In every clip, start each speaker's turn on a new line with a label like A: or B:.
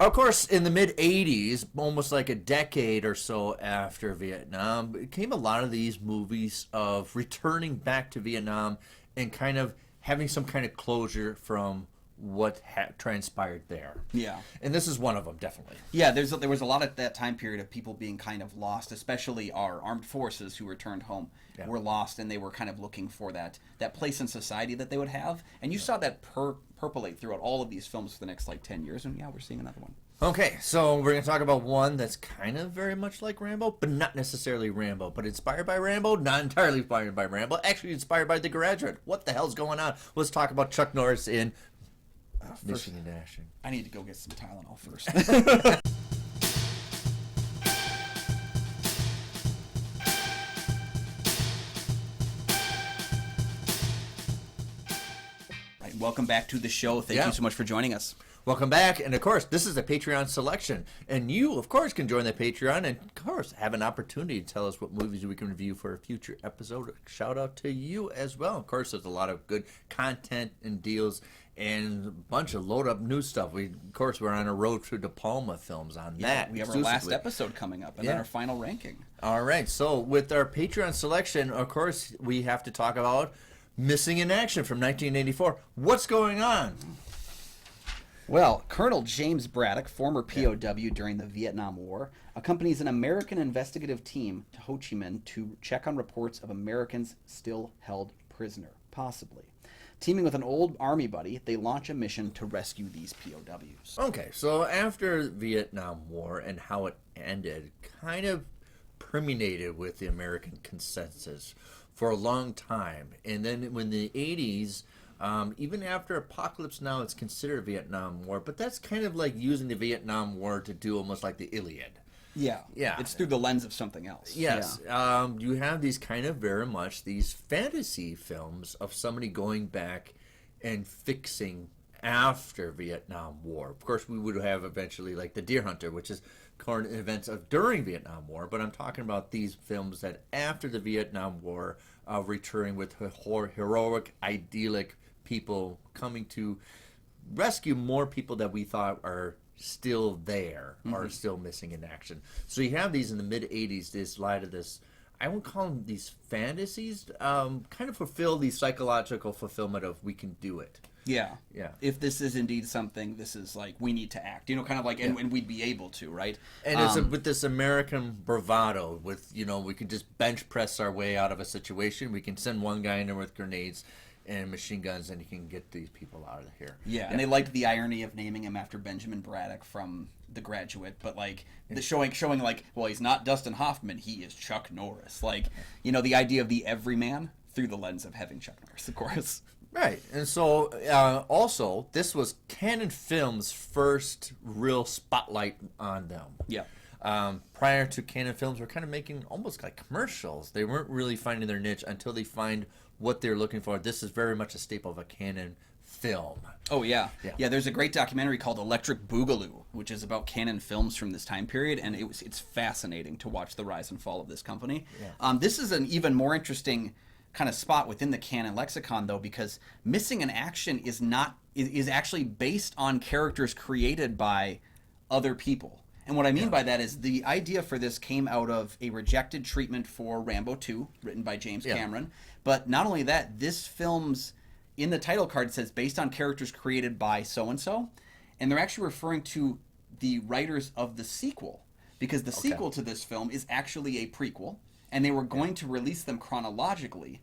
A: Of course, in the mid 80s, almost like a decade or so after Vietnam, it came a lot of these movies of returning back to Vietnam and kind of having some kind of closure from what transpired there.
B: Yeah.
A: And this is one of them, definitely.
B: Yeah, there was a lot at that time period of people being kind of lost, especially our armed forces who returned home were lost, and they were kind of looking for that place in society that they would have. And you saw that percolate throughout all of these films for the next, 10 years, and yeah, we're seeing another one.
A: Okay, so we're going to talk about one that's kind of very much like Rambo, but not necessarily Rambo, but inspired by Rambo, not entirely inspired by Rambo, actually inspired by The Graduate. What the hell's going on? Let's talk about Chuck Norris in Missing in Action.
B: I need to go get some Tylenol first. Welcome back to the show. Thank you so much for joining us.
A: Welcome back. And, of course, this is a Patreon selection. And you, of course, can join the Patreon and, of course, have an opportunity to tell us what movies we can review for a future episode. Shout out to you as well. Of course, there's a lot of good content and deals and a bunch of load-up new stuff. We're on a road to De Palma films on that.
B: We have our last episode coming up and then our final ranking.
A: All right. So with our Patreon selection, of course, we have to talk about Missing in Action from 1984. What's going on?
B: Well, Colonel James Braddock, former POW during the Vietnam War, accompanies an American investigative team to Ho Chi Minh to check on reports of Americans still held prisoner, possibly. Teaming with an old army buddy, they launch a mission to rescue these POWs.
A: Okay, so after the Vietnam War and how it ended, kind of permeated with the American consensus for a long time. And then when the 80s, even after Apocalypse Now, it's considered a Vietnam War, but that's kind of like using the Vietnam War to do almost like the Iliad.
B: Yeah. It's through the lens of something else.
A: Yes. Yeah. You have these kind of very much these fantasy films of somebody going back and fixing after Vietnam War. Of course, we would have eventually like The Deer Hunter, which is current events of during Vietnam War, but I'm talking about these films that after the Vietnam War, returning with heroic, idyllic people coming to rescue more people that we thought are still there or still missing in action. So you have these in the mid-80s, this light of this, I would call them these fantasies, kind of fulfill the psychological fulfillment of we can do it.
B: Yeah. If this is indeed something, this is like, we need to act, kind of like, and we'd be able to, right?
A: And it's with this American bravado with, we can just bench press our way out of a situation. We can send one guy in there with grenades and machine guns, and you can get these people out of here.
B: Yeah, and they liked the irony of naming him after Benjamin Braddock from The Graduate, but the showing well, he's not Dustin Hoffman, he is Chuck Norris. The idea of the everyman through the lens of having Chuck Norris, of course.
A: Right, and so also this was Cannon Films' first real spotlight on them.
B: Yeah.
A: Prior to Cannon Films, were kind of making almost like commercials. They weren't really finding their niche until they find what they're looking for. This is very much a staple of a Cannon film.
B: Oh, yeah. There's a great documentary called Electric Boogaloo, which is about Cannon Films from this time period, and it's fascinating to watch the rise and fall of this company. Yeah. This is an even more interesting kind of spot within the Cannon lexicon, though, because Missing in Action is actually based on characters created by other people. And what I mean by that is the idea for this came out of a rejected treatment for Rambo 2, written by James Cameron. But not only that, this film's, in the title card, says based on characters created by so-and-so. And they're actually referring to the writers of the sequel, because the sequel to this film is actually a prequel. And they were going to release them chronologically.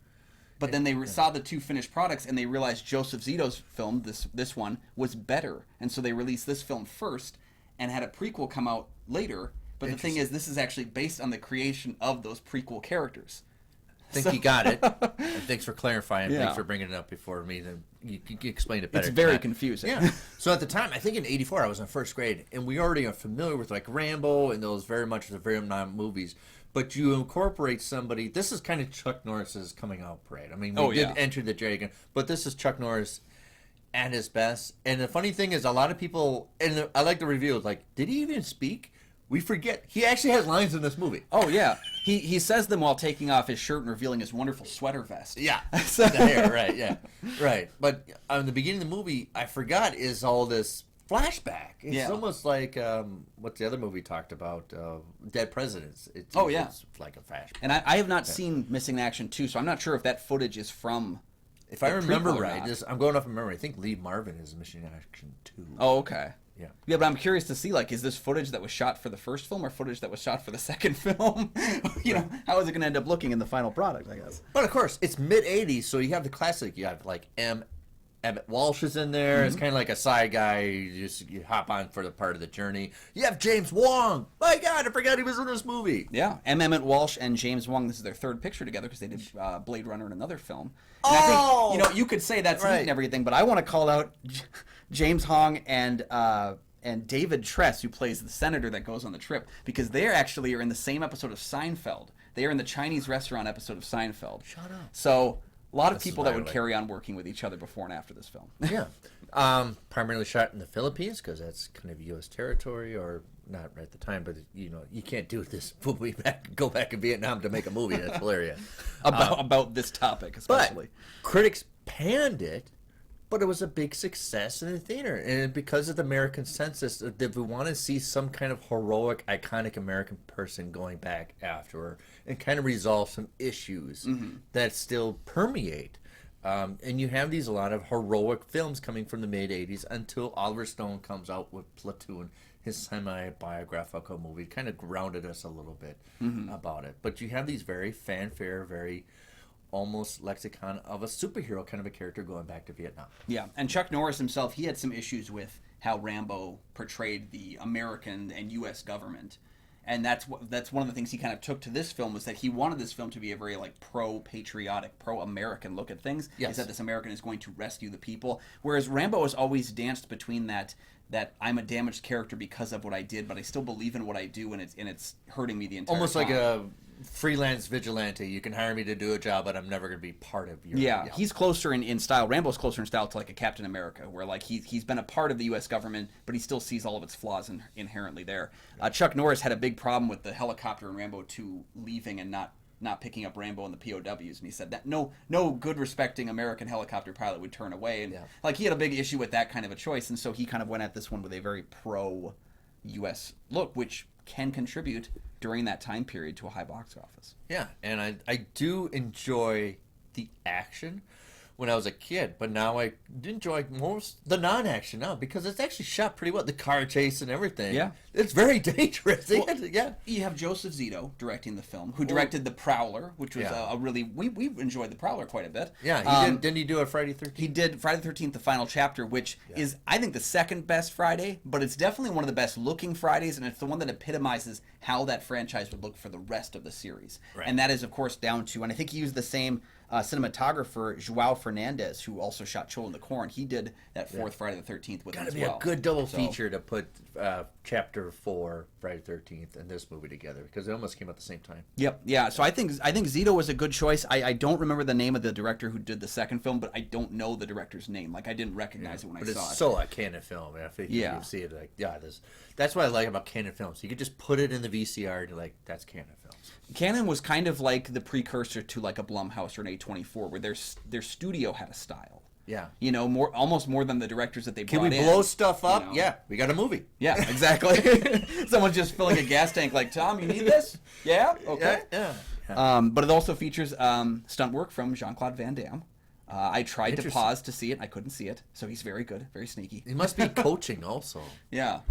B: But then they saw the two finished products, and they realized Joseph Zito's film, this one, was better. And so they released this film first and had a prequel come out later. But the thing is, this is actually based on the creation of those prequel characters.
A: I think you got it. And thanks for clarifying. Yeah. Thanks for bringing it up before me. Then you explained it better.
B: It's very confusing.
A: Yeah. So at the time, I think in '84, I was in first grade, and we already are familiar with like Rambo and those very much the Vietnam movies. But you incorporate somebody. This is kind of Chuck Norris's coming out parade. I mean, we did Enter the Dragon, but this is Chuck Norris at his best. And the funny thing is, a lot of people, and I like the review, like, did he even speak? We forget. He actually has lines in this movie.
B: Oh, yeah. He says them while taking off his shirt and revealing his wonderful sweater vest.
A: Yeah. The hair, right, yeah. Right. But in the beginning of the movie, I forgot, is all this flashback. It's
B: Yeah.
A: almost like what's the other movie talked about? Dead Presidents. It's like a flashback.
B: And I have not seen Missing in Action 2, so I'm not sure if that footage is from.
A: If I remember
B: prequel or
A: right,
B: not.
A: I'm going off of memory. I think Lee Marvin is Mission Action 2.
B: Oh, okay.
A: Yeah.
B: Yeah, but I'm curious to see, like, is this footage that was shot for the first film or footage that was shot for the second film? How is it going to end up looking in the final product, I guess?
A: But of course, it's mid-'80s, so you have the classic. You have like Emmett Walsh is in there. It's kind of like a side guy. You hop on for the part of the journey. You have James Wong. My God, I forgot he was in this movie.
B: Yeah, Emmett Walsh and James Wong, this is their third picture together because they did Blade Runner and another film. And I think, you could say that's neat and everything, but I want to call out James Hong and David Tress, who plays the senator that goes on the trip, because they actually are in the same episode of Seinfeld. They are in the Chinese restaurant episode of Seinfeld.
A: Shut up.
B: So a lot of people that would carry on working with each other before and after this film.
A: Yeah. Primarily shot in the Philippines because that's kind of U.S. territory, or not right at the time, but you can't do this movie go back in Vietnam to make a movie. That's hilarious.
B: about this topic, especially.
A: But critics panned it, but it was a big success in the theater. And because of the American census, that we want to see some kind of heroic, iconic American person going back after her and kind of resolve some issues that still permeate. And you have a lot of heroic films coming from the mid-'80s until Oliver Stone comes out with Platoon, his semi-biographical movie. Kind of grounded us a little bit about it. But you have these very fanfare, very almost lexicon of a superhero kind of a character going back to Vietnam.
B: Yeah, and Chuck Norris himself, he had some issues with how Rambo portrayed the American and U.S. government. And that's one of the things he kind of took to this film, was that he wanted this film to be a very pro-patriotic, pro-American look at things.
A: Yes.
B: Is that this American is going to rescue the people. Whereas Rambo has always danced between that I'm a damaged character because of what I did, but I still believe in what I do, and it's hurting me the entire
A: Almost
B: time.
A: like a freelance vigilante. You can hire me to do a job, but I'm never going to be part of your...
B: Yeah, he's closer in style. Rambo's closer in style to like a Captain America, where like he's been a part of the U.S. government, but he still sees all of its flaws inherently there. Chuck Norris had a big problem with the helicopter in Rambo 2 leaving and not picking up Rambo and the POWs, and he said that no good respecting American helicopter pilot would turn away, and he had a big issue with that kind of a choice, and so he kind of went at this one with a very pro-U.S. look, which can contribute during that time period to a high box office.
A: Yeah, and I do enjoy the action when I was a kid, but now I enjoy most the non-action now because it's actually shot pretty well. The car chase and everything.
B: Yeah.
A: It's very dangerous.
B: Well, you have Joseph Zito directing the film, who directed The Prowler, which was a really... We enjoyed The Prowler quite a bit.
A: Yeah, didn't he do a Friday 13th?
B: He did Friday the 13th, the final chapter, which is, I think, the second best Friday, but it's definitely one of the best looking Fridays, and it's the one that epitomizes how that franchise would look for the rest of the series. Right. And that is, of course, down to, and I think he used the same cinematographer, Joao Fernandez, who also shot Children of the Corn. He did that fourth Friday the 13th with him as well.
A: Gotta be a good double feature to put Chapter 4, Friday the 13th, and this movie together, because they almost came out at the same time.
B: Yep, yeah. So I think Zito was a good choice. I don't remember the name of the director who did the second film, but I don't know the director's name. Like, I didn't recognize it when I saw it.
A: But it's so a Canon film. I think you see it like, that's what I like about Canon films. You could just put it in the VCR and you're like, that's Canon films.
B: Canon was kind of like the precursor to like a Blumhouse or an A24, where their studio had a style.
A: Yeah.
B: Almost more than the directors that they brought in.
A: Can we blow stuff up? Yeah, we got a movie.
B: Yeah, exactly. Someone's just filling a gas tank like, Tom, you need this? Yeah? Okay.
A: Yeah.
B: But it also features stunt work from Jean-Claude Van Damme. I tried to pause to see it. I couldn't see it. So he's very good, very sneaky.
A: He must be coaching also.
B: Yeah.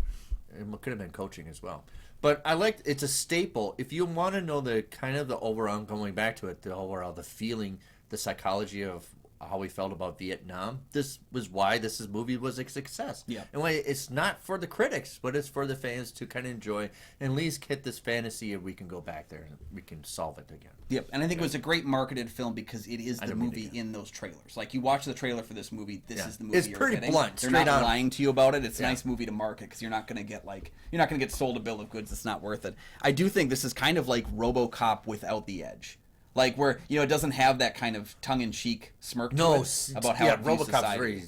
A: It could have been coaching as well. But it's a staple. If you want to know the kind of the overall, going back to it, the overall, the feeling, the psychology of how we felt about Vietnam, this was why this movie was a success.
B: Yeah.
A: And why it's not for the critics, but it's for the fans to kind of enjoy and at least get this fantasy of we can go back there and we can solve it again.
B: Yep, and I think it was a great marketed film because it is the movie in those trailers. Like, you watch the trailer for this movie, this is the movie you're getting.
A: It's pretty blunt,
B: They're
A: straight
B: not
A: on.
B: lying to you about it. It's a nice movie to market because you're not going to get sold a bill of goods that's not worth it. I do think this is kind of like RoboCop without the edge. Like, where, it doesn't have that kind of tongue-in-cheek smirk to it about how it views
A: RoboCop's
B: society.
A: very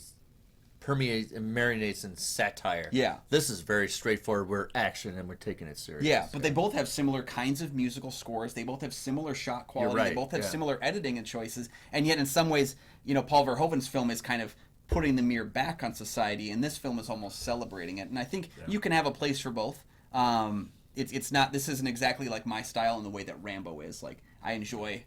A: permeates and marinates in satire.
B: Yeah.
A: This is very straightforward. We're action and we're taking it serious.
B: Yeah, but they both have similar kinds of musical scores. They both have similar shot quality.
A: You're right,
B: They both have similar editing and choices. And yet, in some ways, Paul Verhoeven's film is kind of putting the mirror back on society, and this film is almost celebrating it. And I think you can have a place for both. It's not. This isn't exactly like my style in the way that Rambo is. Like I enjoy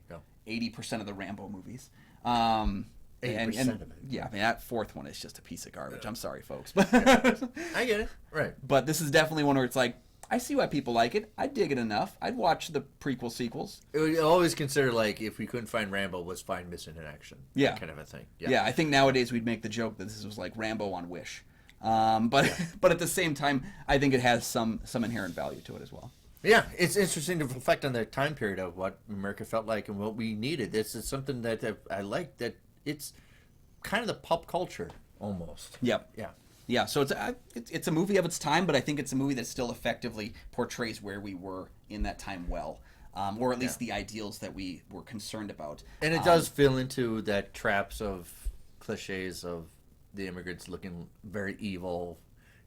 B: 80% of the Rambo movies.
A: 80% of it.
B: Yeah, I mean that fourth one is just a piece of garbage. I'm sorry, folks.
A: I get it. Right.
B: But this is definitely one where it's like, I see why people like it. I'd dig it enough. I'd watch the prequel sequels.
A: It would always consider, like, if we couldn't find Rambo, let's find Missing in Action.
B: Yeah.
A: That kind of a thing.
B: Yeah, I think nowadays we'd make the joke that this was like Rambo on Wish. But at the same time, I think it has some inherent value to it as well.
A: Yeah, it's interesting to reflect on the time period of what America felt like and what we needed. This is something that I like, that it's kind of the pop culture almost.
B: Yep.
A: Yeah.
B: Yeah, so it's a movie of its time, but I think it's a movie that still effectively portrays where we were in that time well, or at least the ideals that we were concerned about.
A: And it does fall into that traps of cliches of the immigrants looking very evil,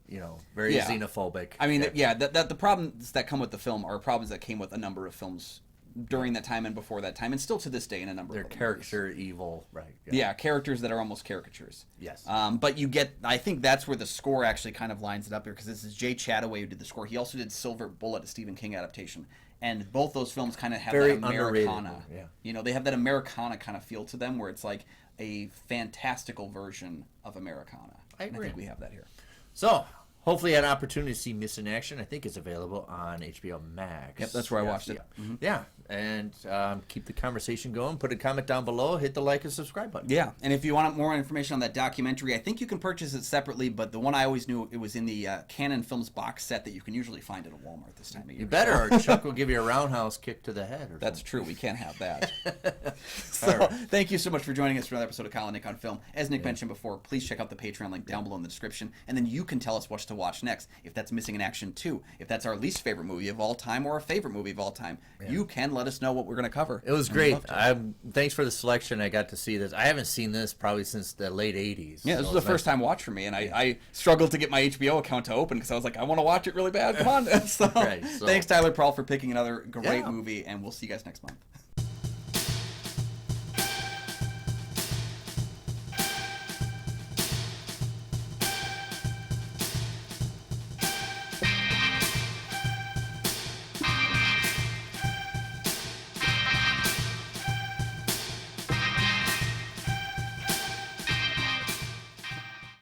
A: very xenophobic.
B: I mean, the problems that come with the film are problems that came with a number of films during that time and before that time, and still to this day in a number
A: They're
B: of
A: caricature evil, right?
B: Yeah, characters that are almost caricatures.
A: Yes.
B: But I think that's where the score actually kind of lines it up here, because this is Jay Chataway who did the score. He also did Silver Bullet, a Stephen King adaptation. And both those films kind of have
A: Very
B: that Americana.
A: underrated, yeah.
B: They have that Americana kind of feel to them, where it's like a fantastical version of Americana.
A: I agree.
B: And I think we have that here.
A: So, hopefully, an opportunity to see Missing Action. I think it's available on HBO Max.
B: Yep, that's where I watched it.
A: Mm-hmm. Yeah, and keep the conversation going. Put a comment down below. Hit the like and subscribe button.
B: Yeah, and if you want more information on that documentary, I think you can purchase it separately, but the one I always knew, it was in the Canon Films box set that you can usually find at a Walmart this time of year.
A: You better, or Chuck will give you a roundhouse kick to the head.
B: That's true. We can't have that. So, thank you so much for joining us for another episode of Kyle and Nick on Film. As Nick mentioned before, please check out the Patreon link down below in the description, and then you can tell us what to watch next. If that's Missing in Action 2, if that's our least favorite movie of all time or a favorite movie of all time, you can let us know what we're going to cover.
A: It was great. Thanks for the selection. I got to see this. I haven't seen this probably since the late 80s.
B: Yeah, this was a first-time watch for me, and I struggled to get my HBO account to open because I was like, I want to watch it really bad. Come on. So, thanks, Tyler Prawl, for picking another great movie, and we'll see you guys next month.